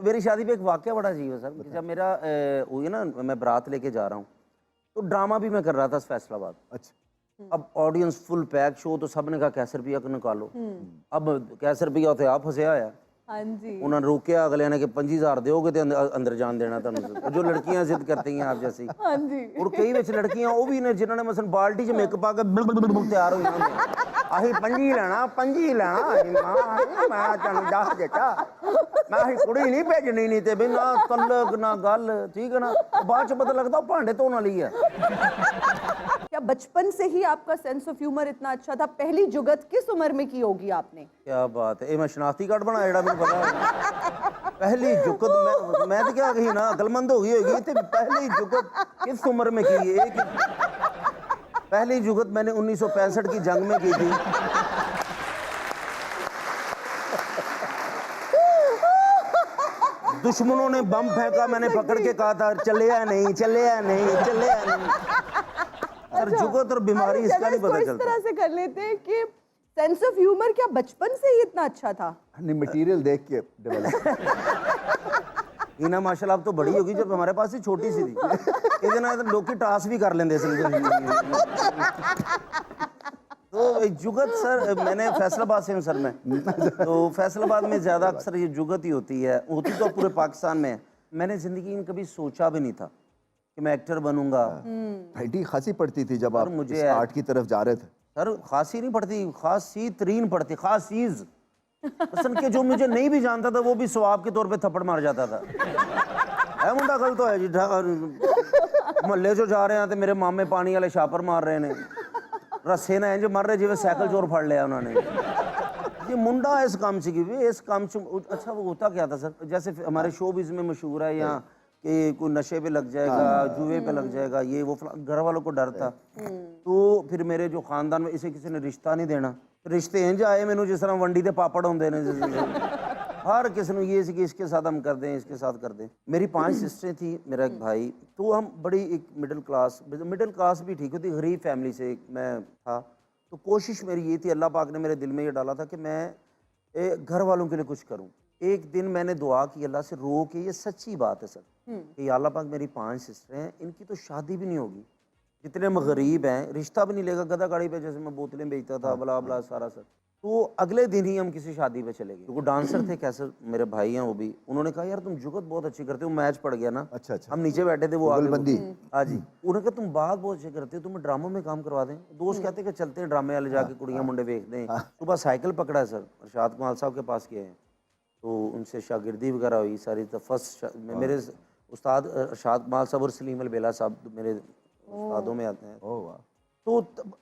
तो मेरी शादी पे एक वाकया बड़ा अजीब है सर कि जब मेरा हुई ना, मैं बारात लेके जा रहा हूँ तो ड्रामा भी मैं कर रहा था फैसलाबाद। अच्छा। अब ऑडियंस फुल पैक शो, तो सब ने कहा कैसे रुपया निकालो। अब कैसे रुपया उत्थे आप फसिया है। हाँ जी। उन्होंने रोकया अगले ने कि 25,000 दोगे तो अंदर जान देना तुहानू। जो लड़कियां जिद करती हैं आप जैसी। हाँ जी। और कई विच लड़कियां वो भी ने जिन्होंने मसन बाल्टी च मेकअप आके बिल्कुल तैयार हो जाते अही 25 लेना 25 लेना मैं तेन दस दिता मैं अही कुड़ी नहीं भेजनी नहीं ते भी ना तलक ना गल ठीक है ना। बाद च पता लगता भांडे धोने वाली है। क्या बचपन से ही आपका सेंस ऑफ ह्यूमर इतना अच्छा था? पहली जुगत किस उम्र में की होगी आपने? क्या बात है, ये मैं शनाख्ती कार्ड बनाया जेड़ा मैनूं पता है। पहली जुगत मैं तो क्या कही ना अकलमंद हो गई होगी। तो पहली जुगत किस उम्र में की है? पहली जुगत मैंने 1965 की जंग में की थी। दुश्मनों ने बम फेंका, मैंने पकड़ के कहा था चलिया नहीं चलिया नहीं चलिया नहीं। सर जुगत और बीमारी इसका नहीं पता इस चलता। तरह से कर लेते हैं कि सेंस ऑफ ह्यूमर क्या बचपन से ही इतना अच्छा था? नहीं, मटेरियल देख के डेवलप। इना माशाल्लाह अब तो बड़ी होगी, जब हमारे पास ही छोटी सी थी। इधर ना लोग की टास भी कर लेंदे तो जुगत सर मैंने फैसलाबाद से हूँ सर मैं। तो फैसलाबाद में ज़्यादा अक्सर ये जुगत ही होती है, होती तो पूरे पाकिस्तान में है। मैंने ज़िंदगी में कभी सोचा भी नहीं था कि मैं एक्टर बनूंगा। घंटी खासी पड़ती थी जब आप मुझे इस आर्ट की तरफ जा रहे थे। सर खासी नहीं पड़ती, खासी तरीन पड़ती, खासीज असल के जो मुझे नहीं भी जानता था वो भी सवाब के तौर पे थप्पड़ मार जाता था। है मुंडा गल तो है जी। मोहल्ले चो जा रहे हैं तो मेरे मामे पानी वाले छापर मार रहे हैं, रस्से ने इंज मार रहे जिवें साइकिल चोर फड़ लिया उन्होंने। ये मुंडा इस काम से की इस काम से। अच्छा वो होता क्या था सर, जैसे हमारे शोबिज़ में मशहूर है यहाँ कि कोई नशे पे लग जाएगा, जुए पे लग जाएगा, ये वो घर वालों को डर था। तो फिर मेरे जो खानदान में इसे किसी ने रिश्ता नहीं देना, रिश्ते इंज आए मैनू जिस तरह वंडी के पापड़ होंगे ने। हर किसी ने ये सी कि इसके साथ हम कर दें, इसके साथ कर दें। मेरी 5 सिस्टरें थी, मेरा एक भाई। तो हम बड़ी एक मिडिल क्लास भी ठीक होती, गरीब फैमिली से मैं था। तो कोशिश मेरी ये थी, अल्लाह पाक ने मेरे दिल में ये डाला था कि मैं घर वालों के लिए कुछ करूं। एक दिन मैंने दुआ की अल्लाह से रो के, ये सच्ची बात है सर, कि अल्लाह पाक मेरी 5 सिस्टरें हैं, इनकी तो शादी भी नहीं होगी, जितने हम गरीब हैं, रिश्ता भी नहीं लेगा। गदा गाड़ी पे जैसे मैं बोतलें बेचता था, बला बला सारा सर। तो अगले दिन ही हम किसी शादी पे चले गए। तो वो डांसर थे कैसे, मेरे भाई हैं वो भी। उन्होंने कहा यार तुम जुगत बहुत अच्छी करते हो, मैच पड़ गया ना। अच्छा अच्छा। हम नीचे बैठे थे, वो आगे बंदी। हाँ जी। उन्होंने कहा तुम बात बहुत अच्छी करते हो, तुम्हें ड्रामों में काम करवा दें। दोस्त कहते कि चलते हैं ड्रामे वाले, जाके कुड़ियाँ मुंडे देखते हैं। सुबह साइकिल पकड़ा है सर, अरशाद कमाल साहब के पास गए हैं, तो उनसे शागिर्दी वगैरह हुई सारी। तो फर्स्ट मेरे उस्ताद अरशाद कमाल साहब और सलीम अलबेला साहब मेरे उस्तादों में आते हैं। तो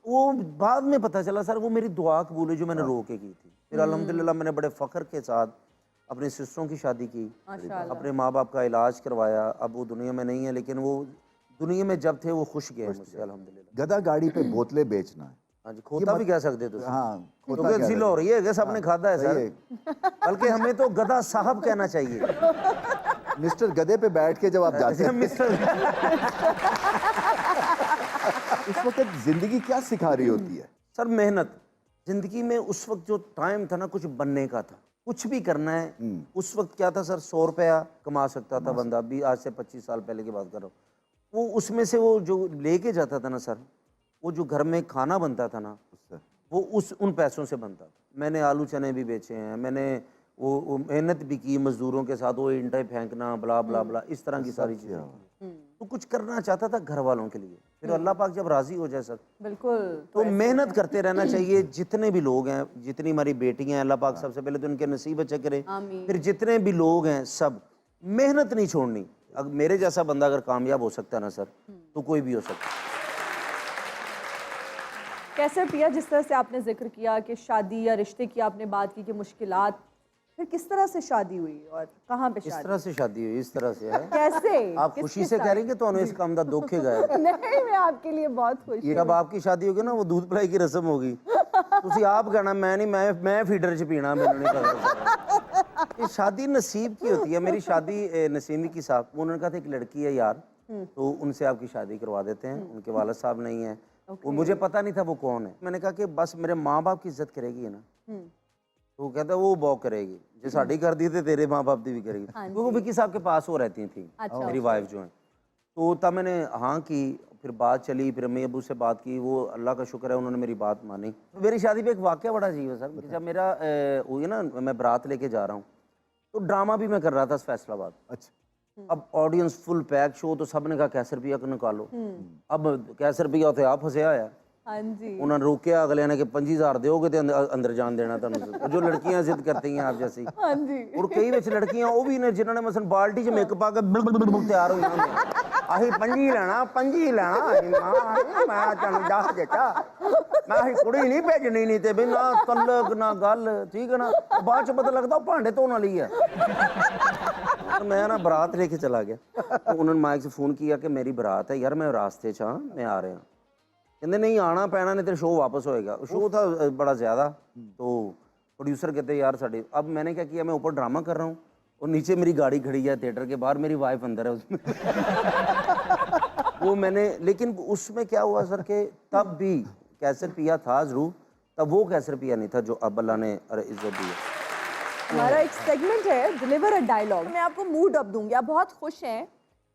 वो बाद में पता चला सर वो मेरी दुआ कबूल हुई जो मैंने रो के की थी। फिर अल्हम्दुलिल्लाह मैंने बड़े फ़ख्र के साथ अपनी सिस्टरों की शादी की, अपने माँ बाप का इलाज करवाया। अब वो दुनिया में नहीं है, लेकिन वो दुनिया में जब थे वो खुश गए मुझसे अल्हम्दुलिल्लाह। गधा गाड़ी पे बोतलें बेचना है। हाँ जी, खोता भी कह सकते थे। हाँ, क्योंकि जिल हो रही है, सबने खादा है सर, बल्कि हमें तो गधा साहब कहना चाहिए। मिस्टर गधे पे बैठ के जब आप जाते हैं मिस्टर इस वक्त जिंदगी क्या सिखा रही होती है? सर मेहनत। जिंदगी में उस वक्त जो टाइम था ना, कुछ बनने का था, कुछ भी करना है। उस वक्त क्या था सर, 100 रुपया कमा सकता था बंदा, अभी आज से 25 साल पहले की बात कर रहा हूँ। वो उसमें से वो जो लेके जाता था ना सर, वो जो घर में खाना बनता था ना, वो उन पैसों से बनता था। मैंने आलू चने भी बेचे हैं, मैंने वो मेहनत भी की मजदूरों के साथ, वो ईंटें फेंकना, बला बला बला, इस तरह की सारी चीज़ें। तो कुछ करना चाहता था घर वालों के लिए। फिर अल्लाह पाक जब राजी हो जाए सर, बिल्कुल, तो मेहनत करते रहना चाहिए। जितने भी लोग हैं, जितनी हमारी बेटियां हैं, अल्लाह पाक सबसे पहले तो उनके नसीब अच्छे करे। फिर जितने भी लोग हैं सब मेहनत नहीं छोड़नी। अगर मेरे जैसा बंदा अगर कामयाब हो सकता है ना सर, तो कोई भी हो सकता है। कैसे पिया, जिस तरह से आपने जिक्र किया कि शादी या रिश्ते की आपने बात की कि मुश्किलात, फिर किस तरह से शादी हुई और कहाँ पे शादी? इस तरह से शादी हुई, इस तरह से है। कैसे? आप खुशी से कह रही कि तो इस काम का दुख है। नहीं, मैं आपके लिए बहुत खुश हूँ। जब आपकी शादी होगी ना, वो दूध पिलाई की रस्म होगी, तुसी आप कहना मैं नहीं, मैं फीडर च पीना, मैंने नहीं पता। ये शादी नसीब की होती है। मेरी शादी नसीमी की साहब, उन्होंने कहा था एक लड़की है यार, तो उनसे आपकी शादी करवा देते हैं। उनके वालिद साहब नहीं है, वो मुझे पता नहीं था वो कौन है। मैंने कहा कि बस मेरे माँ बाप की इज्जत करेगी ना, तो वो कहता वो वॉक करेगी जो साड़ी कर दी थे तेरे माँ बाप की भी करेगी क्योंकि वो विक्की साहब के पास वो रहती थी अच्छा। मेरी वाइफ जो है। तो तब मैंने हाँ की, फिर बात चली, फिर अम्मी अबू से बात की, वो अल्लाह का शुक्र है उन्होंने मेरी बात मानी। मेरी शादी पे एक वाक़या बड़ा अजीब है सर कि जब मेरा हुई ना, मैं बारात लेके जा रहा हूँ तो ड्रामा भी मैं कर रहा था फैसलाबाद। अच्छा। अब ऑडियंस फुल पैक शो, तो सब ने कहा कैसे रुपया निकालो। अब कैसे रुपया उत्थे आप फसिया है। हाँ जी। उन्होंने रोकया अगले ने कि 25,000 दोगे तो अंदर जान देना तुहानू। जो लड़कियां जिद करती हैं आप जैसी। हाँ जी। और कई विच लड़कियां वो भी ने जिन्होंने मसन बाल्टी च मेकअप आके बिल्कुल तैयार हो जाते अही 25 लेना 25 लेना मैं चल जा बेटा मैं अही कुड़ी नहीं भेजनी नहीं ते बिना तलक ना गल ठीक है ना। बाद च पता लगता वो भांडे धोने वाली है। तो मैं ना बारात लेके चला गया तो उन्होंने माइक से फ़ोन किया कि मेरी बारात है यार, मैं रास्ते च हाँ, मैं आ रहा। कहते नहीं आना पैना नहीं तो शो वापस होएगा। शो था बड़ा ज़्यादा। तो प्रोड्यूसर कहते यार साढ़े, अब मैंने क्या किया, मैं ऊपर ड्रामा कर रहा हूँ और नीचे मेरी गाड़ी खड़ी है थिएटर के बाहर, मेरी वाइफ अंदर है उसमें। वो मैंने, लेकिन उसमें क्या हुआ सर कि तब भी कैसर पिया था ज़रूर, तब वो कैसर पिया नहीं था जो अब अल्लाह ने इज्जत दी है। हमारा एक सेगमेंट है डिलीवर अ डायलॉग। मैं आपको मूड अप दूंगी, आप बहुत खुश हैं,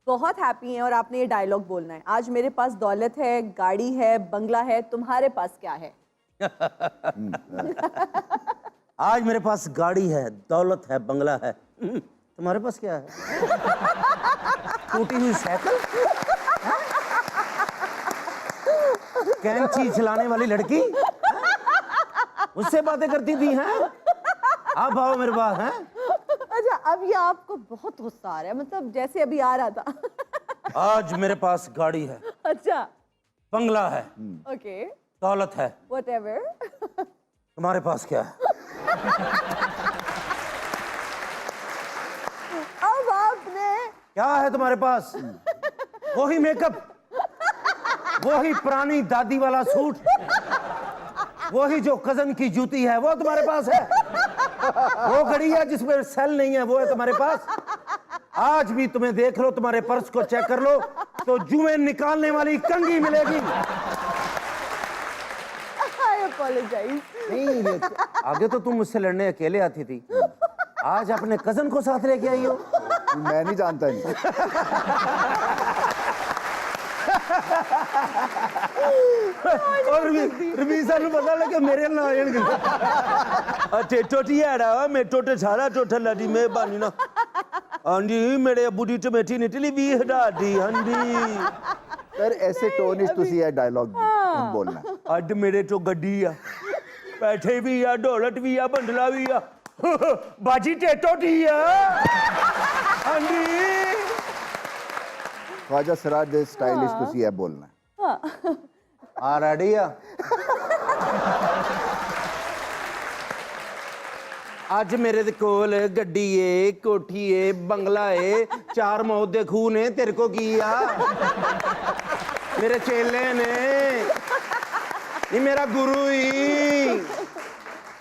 बहुत हैप्पी हैं और आपने ये डायलॉग बोलना है। आज मेरे पास दौलत है, गाड़ी है, बंगला है, तुम्हारे पास क्या है? आज मेरे पास गाड़ी है, दौलत है, बंगला है, तुम्हारे पास क्या है? टूटी हुई साइकिल, कैंची चलाने वाली लड़की, उससे बातें करती थी हैं? आप आओ मेरे पास हैं। अच्छा, अब ये आपको बहुत गुस्सा आ रहा है, मतलब जैसे अभी आ रहा था। आज मेरे पास गाड़ी है, अच्छा, बंगला है, ओके, दौलत है, व्हाटएवर। तुम्हारे पास क्या है? अब आपने क्या है तुम्हारे पास? वही मेकअप, वही पुरानी दादी वाला सूट, वही जो कजन की जूती है वो तुम्हारे पास है? वो घड़ी है जिसमें सेल नहीं है वो है तुम्हारे पास? आज भी तुम्हें देख लो, तुम्हारे पर्स को चेक कर लो तो जुएं निकालने वाली कंघी मिलेगी। आई अपोलोजाइज। नहीं, आगे तो तुम मुझसे लड़ने अकेले आती थी, आज अपने कजन को साथ लेके आई हो। मैं नहीं जानता नहीं। और रमीसा ਨੂੰ ਪਤਾ ਲੱਗੇ ਮੇਰੇ ਨਾਲ ਆ ਜਾਣਗੇ। ਅੱਛੇ ਟੋਟੀ ਆੜਾ ਮੈਂ ਟੋਟੇ ਸਾਰਾ ਟੋਟਾ ਲਾਡੀ ਮਿਹਰਬਾਨੀ ਨਾ। ਹਾਂਜੀ ਮੇਰੇ ਅੱਬੂ ਦੀ ਟਮੇਟੀ ਨਿਕਲੀ 20 ਹਜ਼ਾਰ ਦੀ। ਹਾਂਜੀ सर ऐसे टोन इच तुसी ये डायलॉग बोलना है। ਅੱਜ ਮੇਰੇ ਤੋਂ ਗੱਡੀ ਆ, ਪੈਸੇ ਵੀ ਆ, ਢੋਲਟ ਵੀ ਆ, ਬੰਡਲਾ ਵੀ ਆ, ਬਾਜੀ ਟੋਟੀ ਆ। ਹਾਂਜੀ ख्वाजा सिराज दे स्टाइलिश तुसी ये बोलना है। ਆ ਰੈਡੀ ਆ। ਅੱਜ ਮੇਰੇ ਦੇ ਕੋਲ ਗੱਡੀ ਏ, ਕੋਠੀ ਏ, ਬੰਗਲਾ ਏ, 4 ਮੌਤ ਦੇ ਖੂਹ ਨੇ, ਤੇਰੇ ਕੋ ਕੀ ਆ? ਮੇਰੇ ਚੇਲੇ ਨੇ, ਇਹ ਮੇਰਾ ਗੁਰੂ ਹੀ,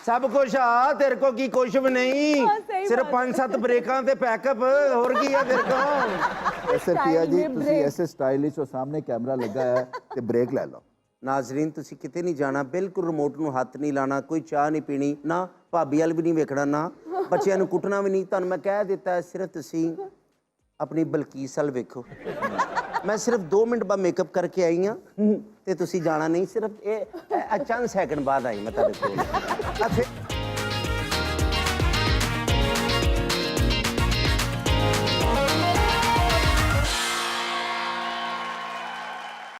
ਸਭ ਕੁਛ ਆ, ਤੇਰੇ ਕੋ ਕੀ ਕੁਛ ਵੀ ਨਹੀਂ, ਸਿਰਫ 5-7 ਬ੍ਰੇਕਾਂ ਤੇ ਪੈਕਅਪ, ਹੋਰ ਕੀ ਆ ਤੇਰੇ ਕੋ? ऐसे पिया जी तुसी ऐसे स्टाइलिश और सामने कैमरा लगा है ते ब्रेक ले लो। नाजरीन तुसी किते नहीं जाना, बिल्कुल रिमोट ਨੂੰ ਹੱਥ ਨਹੀਂ ਲਾਣਾ, ਕੋਈ ਚਾਹ ਨਹੀਂ ਪੀਣੀ, ਨਾ ਭਾਬੀ ਵਾਲ ਵੀ ਨਹੀਂ ਵੇਖਣਾ, ਨਾ ਬੱਚਿਆਂ ਨੂੰ ਕੁੱਟਣਾ ਵੀ ਨਹੀਂ। ਤੁਹਾਨੂੰ ਮੈਂ ਕਹਿ ਦਿੱਤਾ ਹੈ, ਸਿਰਫ ਤੁਸੀਂ ਆਪਣੀ ਬਲਕੀਸ ਵੱਲ ਵੇਖੋ। ਮੈਂ ਸਿਰਫ 2 ਮਿੰਟ ਬਾਅਦ ਮੇਕਅਪ ਕਰਕੇ ਆਈ ਹਾਂ ਤੇ ਤੁਸੀਂ ਜਾਣਾ ਨਹੀਂ, ਸਿਰਫ ਇਹ ਚੰਦ ਸੈਕਿੰਡ ਬਾਅਦ ਆਈ ਮੈਂ ਤੁਹਾਡੇ ਕੋਲ।